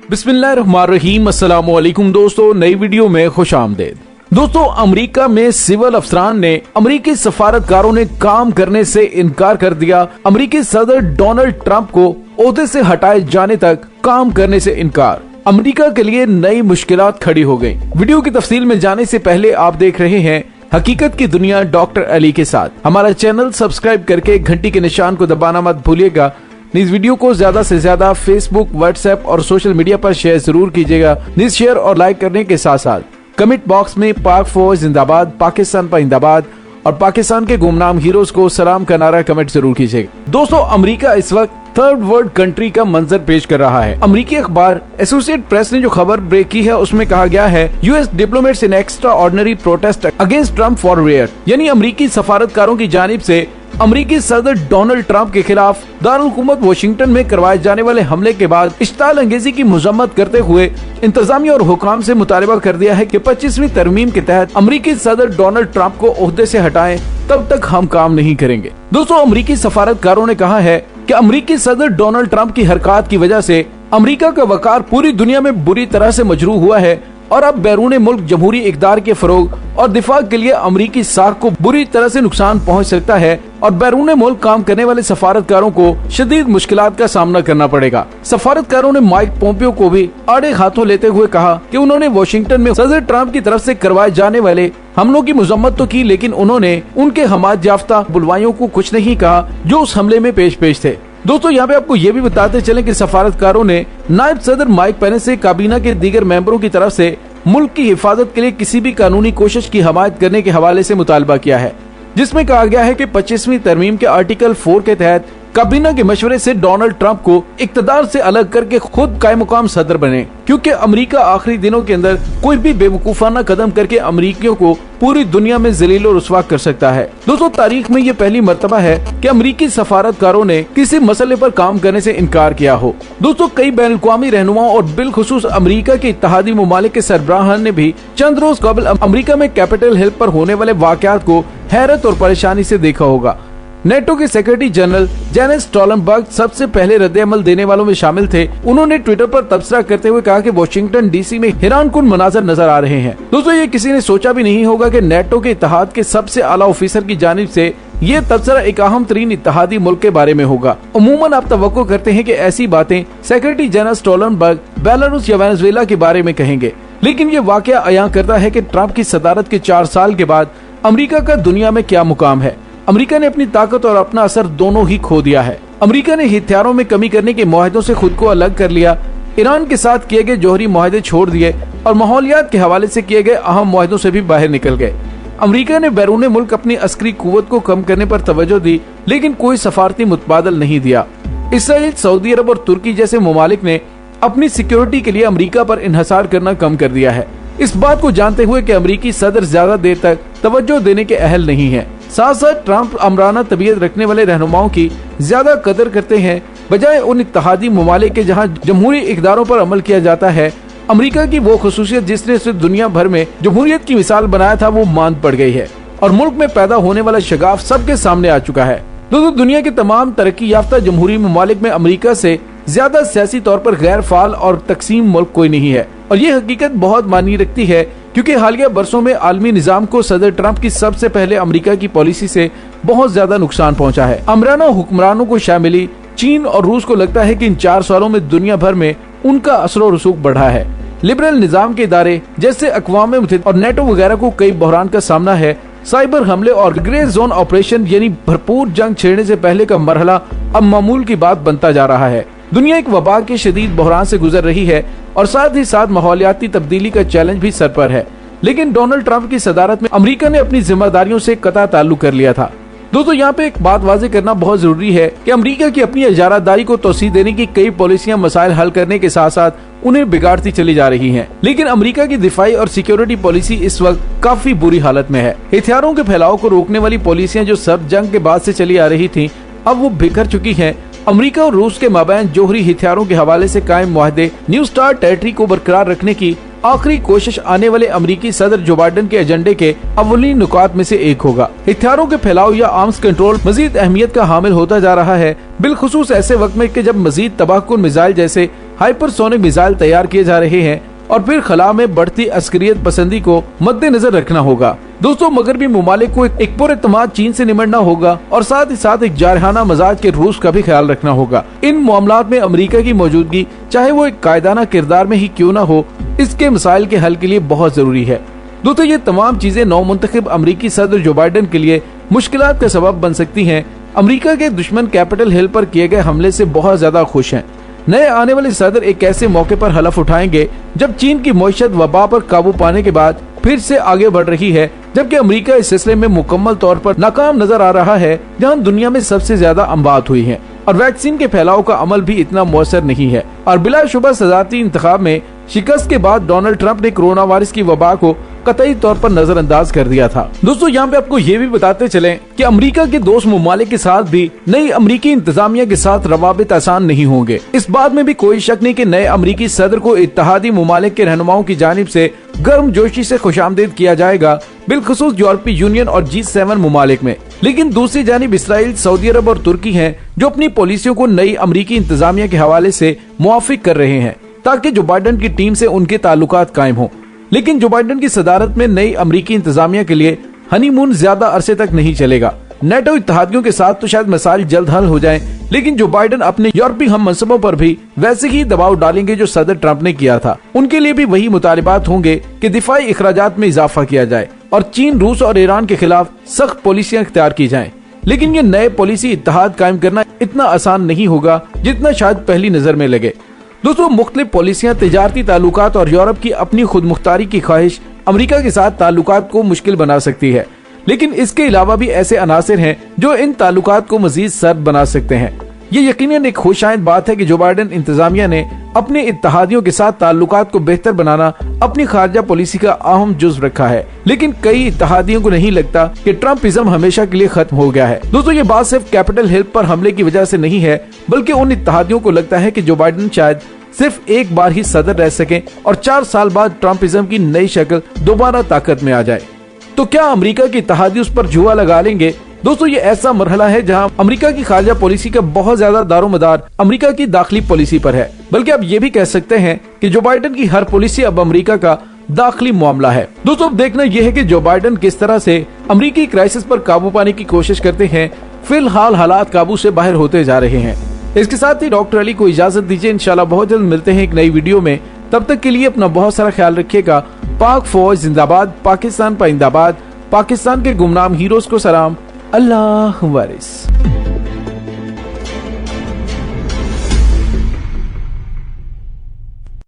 बिस्मिल्लाहिर्रहमानिर्रहीम। अस्सलाम वालेकुम दोस्तों, नई वीडियो में खुश आमदेद। दोस्तों, अमेरिका में सिविल अफसरान ने अमेरिकी सफारतकारों ने काम करने से इनकार कर दिया। अमेरिकी सदर डोनाल्ड ट्रंप को ओहदे से हटाए जाने तक काम करने से इनकार। अमेरिका के लिए नई मुश्किलात खड़ी हो गई। वीडियो की तफसील में जाने से पहले आप देख रहे हैं हकीकत की दुनिया डॉक्टर अली के साथ। हमारा चैनल सब्सक्राइब करके घंटी के निशान को दबाना मत भूलिएगा। इस वीडियो को ज्यादा से ज्यादा फेसबुक, व्हाट्सएप और सोशल मीडिया पर शेयर जरूर कीजिएगा। शेयर और लाइक करने के साथ साथ कमेंट बॉक्स में पाक फौज जिंदाबाद, पाकिस्तान जिंदाबाद और पाकिस्तान के गुमनाम हीरोज को सलाम का नारा कमेंट जरूर कीजिएगा। दोस्तों, अमेरिका इस वक्त थर्ड वर्ल्ड कंट्री का मंजर पेश कर रहा है। अमेरिकी अखबार एसोसिएट प्रेस ने जो खबर ब्रेक की है उसमें कहा गया है, US diplomats in extraordinary protest against Trump for rare, यानी अमेरिकी सफारतकारों की जानिब से अमेरिकी सदर डोनाल्ड ट्रंप के खिलाफ दारुल हुकूमत वाशिंगटन में करवाए जाने वाले हमले के बाद इश्ताल अंगेजी की मजम्मत करते हुए इंतजामिया और हुकाम से मुतालबा कर दिया है कि 25वीं तरमीम के तहत अमेरिकी सदर डोनाल्ड ट्रंप को ओहदे से हटाएं, तब तक हम काम नहीं करेंगे। दोस्तों, अमेरिकी सफारतकारों ने कहा है कि अमेरिकी सदर डोनाल्ड ट्रंप की हरकत की वजह से अमेरिका का वकार पूरी दुनिया में बुरी तरह से मजरूह हुआ है और अब बैरून मुल्क जमहूरी इक़्तिदार के फरोग और दिफा के लिए अमेरिकी साख को बुरी तरह से नुकसान पहुंच सकता है और बैरून मुल्क काम करने वाले सफारतकारों को शदीद मुश्किलात का सामना करना पड़ेगा। सफारतकारों ने माइक पोम्पियो को भी आड़े हाथों लेते हुए कहा कि उन्होंने वाशिंगटन में सदर ट्रंप की तरफ से करवाए जाने वाले हमलों की मजम्मत तो की, लेकिन उन्होंने उनके हमायत याफ्ता बुलवाइयों को कुछ नहीं कहा जो उस हमले में पेश थे। दोस्तों, यहाँ पे आपको ये भी बताते चलें कि सफारतकारों ने नायब सदर माइक पेंस से काबीना के दीगर मेंबरों की तरफ से मुल्क की हिफाजत के लिए किसी भी कानूनी कोशिश की हमायत करने के हवाले से मुतालबा किया है, जिसमें कहा गया है कि 25वीं तरमीम के आर्टिकल 4 के तहत काबीना के मशवरे से डोनाल्ड ट्रंप को इक़्तिदार से अलग करके खुद कायम मुकाम सदर बने, क्योंकि अमेरिका आखिरी दिनों के अंदर कोई भी बेवकूफाना कदम करके अमेरिकियों को पूरी दुनिया में जलील और रुस्वा कर सकता है। दोस्तों, तारीख में ये पहली मर्तबा है कि अमेरिकी सफारतकारों ने किसी मसले पर काम करने से इनकार किया हो। दोस्तों, कई बैनुल-अक़वामी रहनुमाओं और बिलखुसूस अमेरिका के इत्तेहादी ममालिक के सरबराहान ने भी चंद रोज कबल अमेरिका में कैपिटल हिल पर होने वाले वाक़यात को हैरत और परेशानी से देखा होगा। नेटो के सेक्रेटरी जनरल जेनेस स्टोलनबर्ग सबसे पहले रद्द-ए-अमल देने वालों में शामिल थे। उन्होंने ट्विटर पर तबसरा करते हुए कहा कि वाशिंगटन डीसी में हैरानकुन मनाजर नजर आ रहे हैं। दोस्तों, ये किसी ने सोचा भी नहीं होगा कि नेटो के इत्तेहाद के सबसे आला ऑफिसर की जानिब से ये तबसरा एक अहम तरीन इत्तेहादी मुल्क के बारे में होगा। अमूमन आप तवक्को करते हैं कि ऐसी बातें सेक्रेटरी जनरल स्टोलनबर्ग बेलारूस या वेनेजुएला के बारे में कहेंगे, लेकिन ये वाकया अयां करता है कि ट्रंप की सदारत के 4 साल के बाद अमेरिका का दुनिया में क्या मुकाम है। अमेरिका ने अपनी ताकत और अपना असर दोनों ही खो दिया है। अमेरिका ने हथियारों में कमी करने के मुआहदों से खुद को अलग कर लिया, ईरान के साथ किए गए जौहरी मुआहदे छोड़ दिए और माहौलियात के हवाले से किए गए अहम मुआहदों से भी बाहर निकल गए। अमेरिका ने बैरून मुल्क अपनी अस्करी कुव्वत को कम करने पर तवज्जो दी, लेकिन कोई सफारती मुतबादल नहीं दिया। इसराइल, सऊदी अरब और तुर्की जैसे ममालिक ने अपनी सिक्योरिटी के लिए अमेरिका पर इन्हसार करना कम कर दिया है, इस बात को जानते हुए कि अमेरिकी सदर ज्यादा देर तक तवज्जो देने के अहल नहीं है। साथ साथ ट्रंप अमराना तबीयत रखने वाले रहनुमाओं की ज्यादा कदर करते हैं, बजाय उन इत्तेहादी ममालिक के जहां जमहूरी इक़्तिदारों पर अमल किया जाता है। अमेरिका की वो खुसूसियत जिसने उसे दुनिया भर में जमहूरियत की मिसाल बनाया था, वो मांद पड़ गई है और मुल्क में पैदा होने वाला शगाफ सबके सामने आ चुका है। दोस्तों, दुनिया के तमाम तरक्की याफ्ता जमहूरी ममालिक में अमेरिका से ज्यादा सियासी तौर पर गैर फाल और तकसीम मुल्क कोई नहीं है, और ये हकीकत बहुत मानी रखती है क्योंकि हालिया बरसों में आलमी निजाम को सदर ट्रंप की सबसे पहले अमेरिका की पॉलिसी से बहुत ज्यादा नुकसान पहुंचा है। अमराना हुक्मरानों को शामिली चीन और रूस को लगता है कि इन 4 सालों में दुनिया भर में उनका असर और रसूख बढ़ा है। लिबरल निजाम के इदारे जैसे अक़वाम मुत्तहिदा और नेटो वगैरह को कई बहरान का सामना है। साइबर हमले और ग्रे जोन ऑपरेशन यानी भरपूर जंग छेड़ने से पहले का मरहला अब मामूल की बात बनता जा रहा है। दुनिया एक वबा के शदीद बहरान से गुजर रही है और साथ ही साथ माहौलियाती तब्दीली का चैलेंज भी सर पर है, लेकिन डोनाल्ड ट्रंप की सदारत में अमेरिका ने अपनी जिम्मेदारियों से कतई ताल्लुक कर लिया था। दोस्तों, यहाँ पे एक बात वाज़ेह करना बहुत जरूरी है कि अमेरिका की अपनी इजारादारी को तोसी देने की कई पॉलिसियां मसाइल हल करने के साथ साथ उन्हें बिगाड़ती चली जा रही हैं, लेकिन अमेरिका की दिफाई और सिक्योरिटी पॉलिसी इस वक्त काफी बुरी हालत में है। हथियारों के फैलाव को रोकने वाली पॉलिसियां जो सब जंग के बाद से चली आ रही थी, अब वो बिखर चुकी हैं। अमेरिका और रूस के माबैन जौहरी हथियारों के हवाले से कायम मुआहदे न्यू स्टार्ट टेरिटरी को बरकरार रखने की आखिरी कोशिश आने वाले अमेरिकी सदर जो बाइडेन के एजेंडे के अव्वलीन नुकात में से एक होगा। हथियारों के फैलाव या आर्म्स कंट्रोल मजीद अहमियत का हामिल होता जा रहा है, बिलखुसूस ऐसे वक्त में कि जब मजीद तबाहकुन मिसाइल जैसे हाइपरसोनिक मिसाइल तैयार किए जा रहे हैं और फिर खला में बढ़ती अस्करियत पसंदी को मद्देनजर रखना होगा। दोस्तों मगरबी मुमालिक को एक पुरएतमाद चीन से निमटना होगा और साथ ही साथ एक जारहाना मजाज के रूस का भी ख्याल रखना होगा। इन मामलात में अमेरिका की मौजूदगी चाहे वो एक कायदाना किरदार में ही क्यों न हो, इसके मसाइल के हल के लिए बहुत जरूरी है। दोस्तों ये तमाम चीजें नौमुंतखब अमरीकी सदर जो बाइडेन के लिए मुश्किलात का सबब बन सकती हैं। अमेरिका के दुश्मन कैपिटल हिल पर किए गए हमले से बहुत ज्यादा खुश हैं। नए आने वाले सदर एक ऐसे मौके पर हलफ उठाएंगे जब चीन की मईशत वबा पर काबू पाने के बाद फिर से आगे बढ़ रही है, जबकि अमेरिका इस सिलसिले में मुकम्मल तौर पर नाकाम नजर आ रहा है, जहां दुनिया में सबसे ज्यादा अमवात हुई हैं और वैक्सीन के फैलाव का अमल भी इतना मौसर नहीं है। और बिलाशुबा सदारती इंतखाब में शिकस्त के बाद डोनाल्ड ट्रंप ने कोरोना वायरस की वबा को कतई तौर पर नजरअंदाज कर दिया था। दोस्तों यहाँ पे आपको ये भी बताते चलें कि अमेरिका के दोस्त ममालिक के साथ भी नई अमेरिकी इंतजामिया के साथ रवाबित आसान नहीं होंगे। इस बात में भी कोई शक नहीं कि नए अमेरिकी सदर को इत्तेहादी ममालिक के रहनुमाओं की जानिब से गर्म जोशी से खुशामदीद किया जाएगा, बिलखुसूस यूरोपीय यूनियन और G7 ममालिक में। लेकिन दूसरी जानिब इसराइल, सऊदी अरब और तुर्की हैं जो अपनी पॉलिसियों को नई अमेरिकी इंतजामिया के हवाले से मुआफिक कर रहे हैं ताकि जो बाइडेन की टीम से उनके ताल्लुकात कायम हो। लेकिन जो बाइडेन की सदारत में नई अमेरिकी इंतजामिया के लिए हनीमून ज्यादा अरसे तक नहीं चलेगा। नेटो इत्तेहादियों के साथ तो शायद मसाइल जल्द हल हो जाएं, लेकिन जो बाइडेन अपने यूरोपीय हम मनसबों पर भी वैसे ही दबाव डालेंगे जो सदर ट्रंप ने किया था। उनके लिए भी वही मुतालिबात होंगे कि दिफाई इखराजात में इजाफा किया जाए और चीन, रूस और ईरान के खिलाफ सख्त पॉलिसियां इख्तियार की जाएं। लेकिन ये नए पॉलिसी इत्तेहाद कायम करना इतना आसान नहीं होगा जितना शायद पहली नजर में लगे। दोस्तों मुख्तलिफ पॉलिसियां, तिजारती ताल्लुकात और यूरोप की अपनी खुद मुख्तारी की ख्वाहिश अमेरिका के साथ ताल्लुकात को मुश्किल बना सकती है। लेकिन इसके अलावा भी ऐसे अनासिर हैं जो इन ताल्लुकात को मजीद सर्द बना सकते हैं। ये यकीनन एक खुशाइंद बात है कि जो बाइडेन इंतजामिया ने अपने इत्तेहादियों के साथ ताल्लुकात को बेहतर बनाना अपनी खारजा पॉलिसी का अहम जुज़्व रखा है। लेकिन कई इत्तेहादियों को नहीं लगता कि ट्रम्पिज्म हमेशा के लिए खत्म हो गया है। दोस्तों ये बात सिर्फ कैपिटल हिल पर हमले की वजह से नहीं है, बल्कि उन इत्तेहादियों को लगता है कि जो बाइडेन शायद सिर्फ एक बार ही सदर रह सके और 4 साल बाद ट्रम्पिज्म की नई शक्ल दोबारा ताकत में आ जाए। तो क्या अमेरिका की इत्तेहादी उस पर जुआ लगा लेंगे? दोस्तों ये ऐसा मरहला है जहां अमेरिका की खारजा पॉलिसी का बहुत ज्यादा दारोमदार अमेरिका की दाखिली पॉलिसी पर है। बल्कि आप ये भी कह सकते हैं कि जो बाइडेन की हर पॉलिसी अब अमेरिका का दाखिली मामला है। दोस्तों अब देखना यह है कि जो बाइडेन किस तरह से अमेरिकी क्राइसिस पर काबू पाने की कोशिश करते हैं। फिलहाल हालात काबू से बाहर होते जा रहे हैं। इसके साथ ही डॉक्टर अली को इजाजत दीजिए। इंशाल्लाह बहुत जल्द मिलते हैं एक नई वीडियो में। तब तक के लिए अपना बहुत सारा ख्याल रखिएगा। पाक फौज जिंदाबाद, पाकिस्तान पाइंदाबाद, पाकिस्तान के गुमनाम हीरोज को सलाम। अल्लाह वारिस।